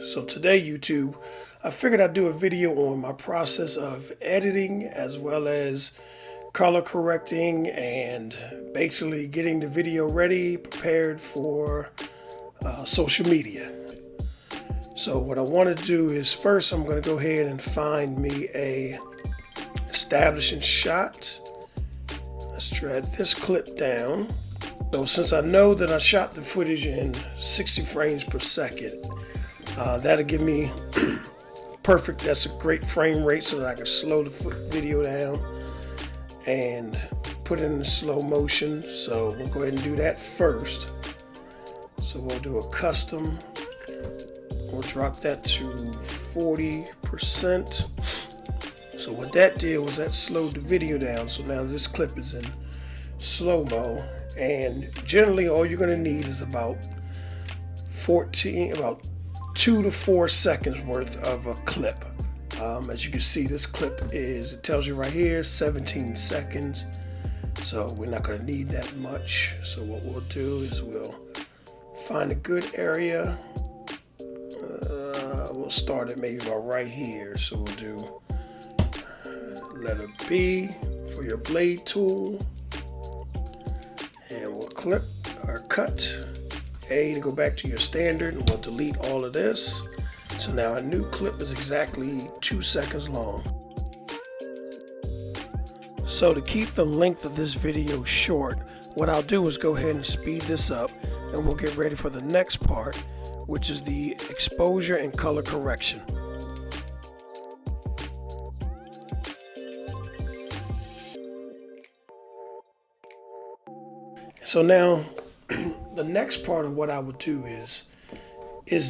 So today, YouTube, I figured I'd do a video on my process of editing as well as color correcting and basically getting the video ready, prepared for social media. So what I want to do is first I'm going to go ahead and find me a establishing shot. Let's drag this clip down. So since I know that I shot the footage in 60 frames per second, that'll give me perfect, that's a great frame rate so that I can slow the video down and put it in slow motion. So we'll go ahead and do that first. So we'll do a custom. We'll drop that to 40%. So what that did was that slowed the video down. So now this clip is in slow-mo. And generally all you're going to need is about 2 to 4 seconds worth of a clip. As you can see, this clip is, it tells you right here, 17 seconds. So we're not going to need that much. So what we'll do is we'll find a good area. We'll start it maybe about right here. So we'll do letter B for your blade tool. And we'll clip or cut A to go back to your standard, and we'll delete all of this. So now our new clip is exactly 2 seconds long. So to keep the length of this video short, what I'll do is go ahead and speed this up, and we'll get ready for the next part, which is the exposure and color correction. So now the next part of what I would do is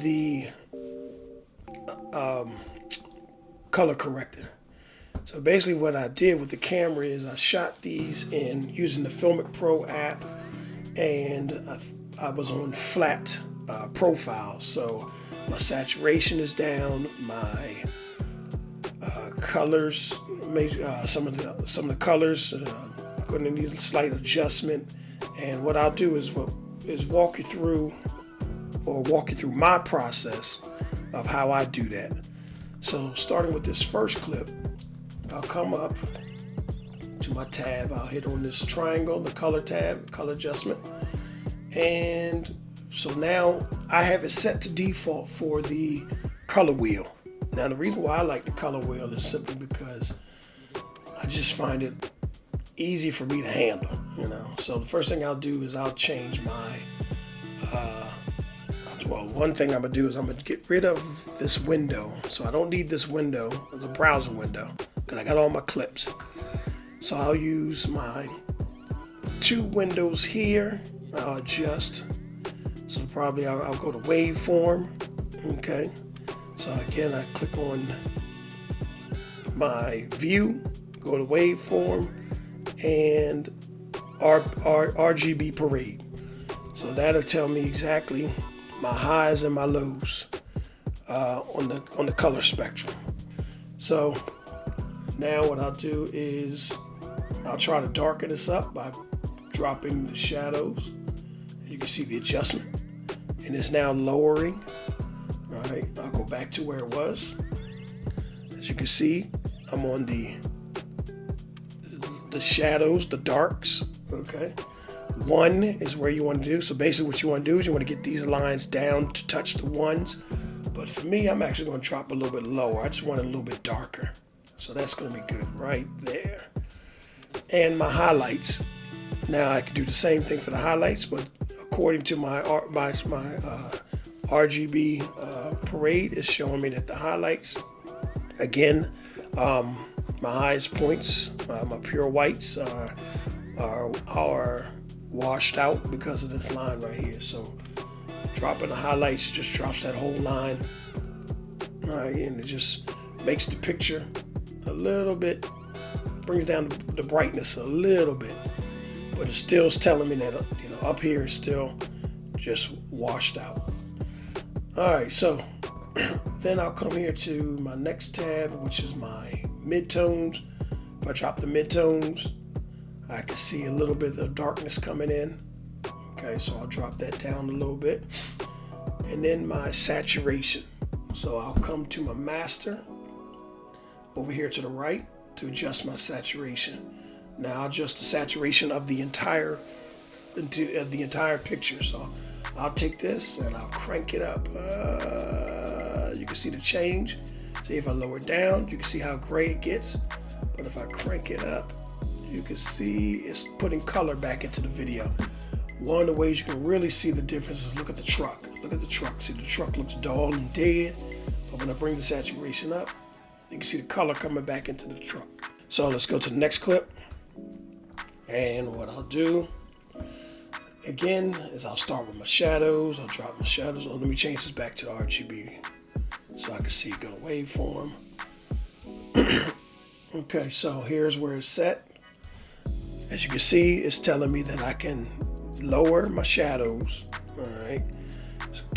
the color corrector. So basically what I did with the camera is I shot these in using the FilMIC Pro app, and I was on flat profile. So my saturation is down, my colors, some of the colors going to need a slight adjustment. And what I'll do is walk you through my process of how I do that. So starting with this first clip, I'll come up to my tab. I'll hit on this triangle, the color tab, color adjustment. And so now I have it set to default for the color wheel. Now the reason why I like the color wheel is simply because I just find it easy for me to handle, you know. So the first thing I'll do is I'll change my one thing I'm gonna do is I'm gonna get rid of this window. So I don't need this window, the browser window, because I got all my clips. So I'll use my 2 windows here. I'll adjust. So probably I'll go to Waveform. Okay. So again, I click on my view, go to Waveform, and RGB parade. So that'll tell me exactly my highs and my lows on the color spectrum. So now what I'll do is I'll try to darken this up by dropping the shadows. You can see the adjustment, and it's now lowering. All right, I'll go back to where it was. As you can see, I'm on the shadows, the darks. Okay, 1 is where you want to do. So basically what you want to do is you want to get these lines down to touch the 1s. But for me, I'm actually going to drop a little bit lower. I just want it a little bit darker. So that's going to be good right there. And my highlights. Now I can do the same thing for the highlights, but according to my RGB parade is showing me that the highlights, again, my highest points, my pure whites are washed out because of this line right here. So dropping the highlights just drops that whole line. All right, and it just makes the picture a little bit, brings down the brightness a little bit, but it still is telling me that, you know, up here is still just washed out. All right, so then I'll come here to my next tab, which is my midtones. If I drop the midtones, I can see a little bit of darkness coming in. Okay, so I'll drop that down a little bit. And then my saturation. So I'll come to my master over here to the right to adjust my saturation. Now I'll adjust the saturation of the entire picture. So I'll take this and I'll crank it up. You can see the change. See, if I lower it down, you can see how gray it gets. But if I crank it up, you can see it's putting color back into the video. One of the ways you can really see the difference is look at the truck. Look at the truck. See, the truck looks dull and dead. But when I bring the saturation up, you can see the color coming back into the truck. So let's go to the next clip. And what I'll do, again, is I'll start with my shadows. I'll drop my shadows. Oh, let me change this back to the RGB so I can see it go to waveform. Okay, so here's where it's set. As you can see, it's telling me that I can lower my shadows, all right,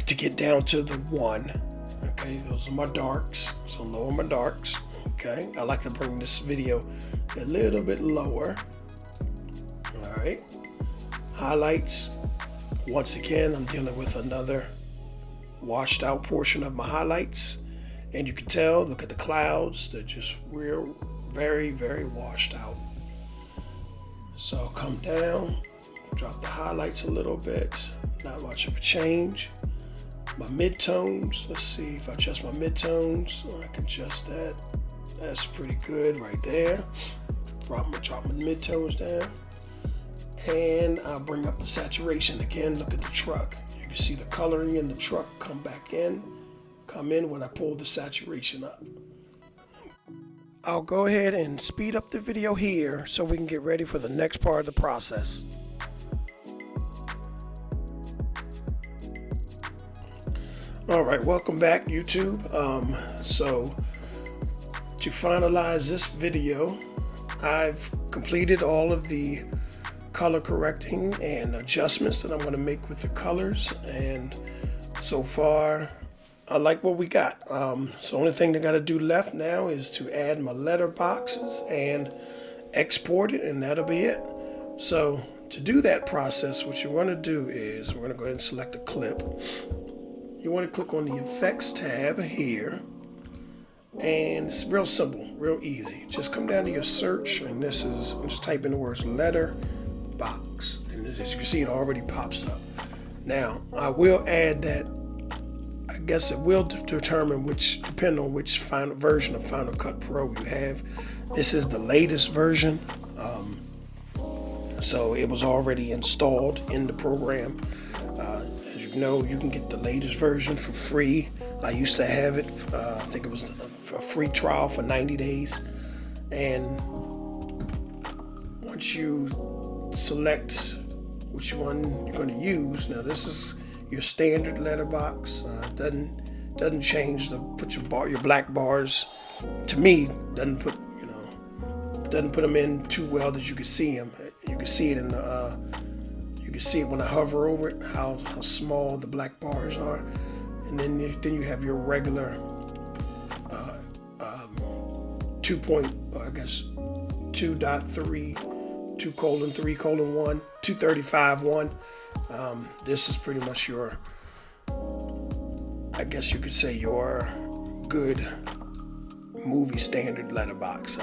to get down to the 1. Okay, those are my darks, so lower my darks. Okay, I like to bring this video a little bit lower. All right, highlights. Once again, I'm dealing with another washed out portion of my highlights, and you can tell, look at the clouds, they're just real, very, very washed out. So I'll come down, drop the highlights a little bit, not much of a change. My midtones, let's see if I adjust my midtones, I can adjust that. That's pretty good right there. Drop my midtones down. And I'll bring up the saturation again. Look at the truck. You can see the coloring in the truck come in when I pull the saturation up. I'll go ahead and speed up the video here so we can get ready for the next part of the process. All right, welcome back, YouTube. So to finalize this video, I've completed all of the color correcting and adjustments that I'm going to make with the colors, and so far I like what we got. So the only thing I got to do left now is to add my letter boxes and export it, and that'll be it. So to do that process, what you want to do is we're going to go ahead and select a clip. You want to click on the effects tab here, and it's real simple, real easy. Just come down to your search, and this is, just type in the words letter box, and as you can see, it already pops up. Now I will add that, I guess it will depend on which final version of Final Cut Pro you have. This is the latest version, so it was already installed in the program. As you know, you can get the latest version for free. I used to have it, I think it was a free trial for 90 days. And once you select which one you're going to use, now this is your standard letterbox. Doesn't change the put your black bars. To me, doesn't put them in too well that you can see them. You can see it in the you can see it when I hover over it, how small the black bars are. And then you have your regular 2.3, 2:3:1, 235:1. This is pretty much your, I guess you could say, your good movie standard letterbox.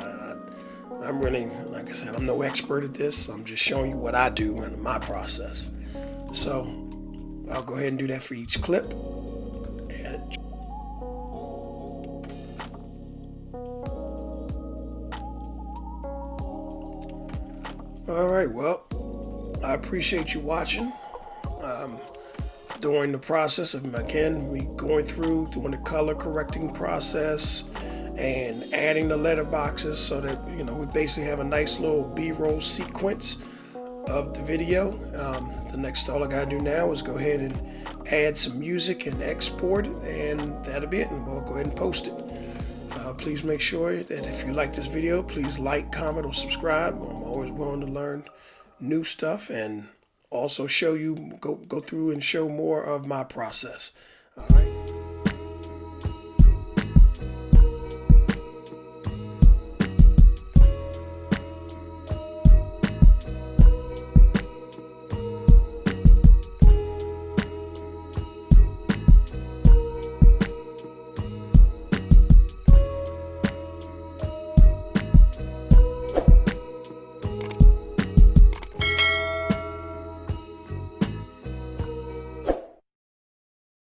I'm really, like I said, I'm no expert at this. I'm just showing you what I do in my process. So I'll go ahead and do that for each clip. All right, well, I appreciate you watching. During the process of, again, we going through doing the color correcting process and adding the letter boxes so that, we basically have a nice little B-roll sequence of the video. All I gotta do now is go ahead and add some music and export it, and that'll be it, and we'll go ahead and post it. Please make sure that if you like this video, please like, comment, or subscribe. I'm always willing to learn new stuff and also show you, go through and show more of my process. All right.